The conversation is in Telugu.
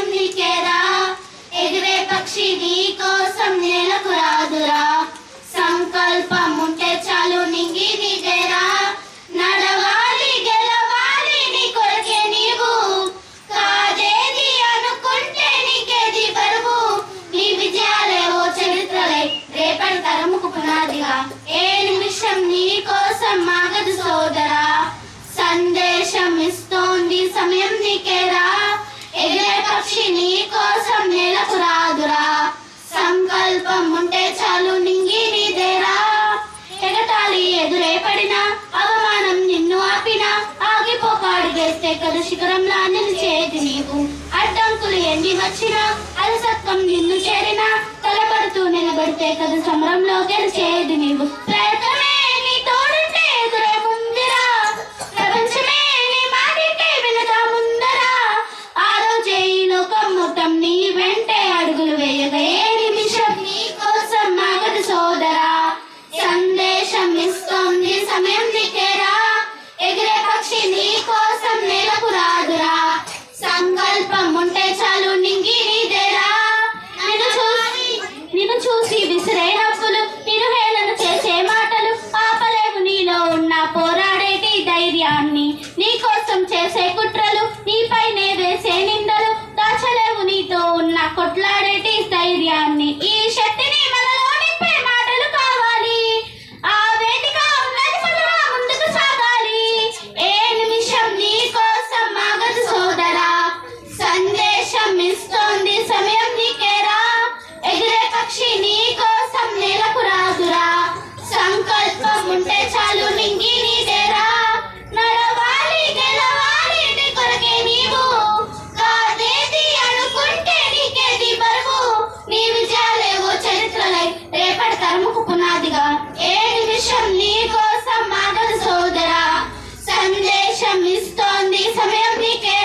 నీకేరా ఎగిరే పక్షి నీ కోసం నేలకు రాదురా సంకల్పం ఉంటే చాలు నింగి నీదేరా నడవాలి గెలవాలి నీ కొరకే నీవు కాదేది అనుకుంటే నీకేది బరువు నీ విజయాలే ఓ చరిత్రలై రేపటి తరముకు పునాదిగా ఏ నిమిషం నీ కోసం ఆగదు సోదరా సందేశం ఇస్తోంది సమయం నీకేరా ఎగిరే పక్షి నీ కోసం నేలకు రాదురా సంకల్పం ఉంటే చాలు నింగి నీదేరా ఎగతాళి ఎదురే పడినా అవమానం నిన్ను ఆపినా ఆగిపోకాడుగేస్తే కదా శిఖరంలా నిలిచేది నీవు అడ్డంకులు ఎన్ని వచ్చినా అలసత్వం నిన్ను చేరినా తలపడుతూ నిలబడితే కదా సమరంలో గెలిచేది నీవు ప్రయత్నమే నీ తోడుంటే ఎదురే ముందిరా ప్రపంచమే నీ మాటింటే వినదా ముందరా ఆ రోజే ఈ లోకం మొత్తం నీ వెంటే అడుగులు వేయగా ఏ నిమిషం నీ కోసం ఆగదు సోదరా సందేశం ఇస్తోంది సమయం నీకేరా ఎగిరే పక్షి నీ కోసం నేలకు రాదురా సంకల్పం ఉంటే చాలు నింగి నీదేరా నిన్ను చూసి విసిరే నవ్వులు నిరుహేళన చేసే మాటలు ఆపలేవు నీలో ఉన్న పోరాడేటి ధైర్యాన్ని నీ కోసం చేసే కుట్రలు నీపైనే వేసే నిందలు దాచలేవు నీతో ఉన్న కొట్లాడేటి ధైర్యాన్ని ఈ శక్తిని మనలో నింపే మాటలు కావాలి ఆ వేదిక ఉన్నది పదరా ముందుకు సాగాలి ఏ నిమిషం నీ కోసం ఆగదు సోదరా సందేశం ఇస్తోంది సమయం నీకేరా ఎగిరే పక్షి నీ కోసం నేలకు రాదురా సంకల్పం ఉంటే చాలు నింగి నీదేరా నడవాలి గెలవాలి నీ కొరకే నీవు కాదేది అనుకుంటే నీకేది బరువు నీ విజయాలేవో చరిత్రలై రేపటి తరముకు పునాదిగా ఏ నిమిషం నీ కోసం ఆగదు సోదరా సందేశం ఇస్తోంది సమయం నీకే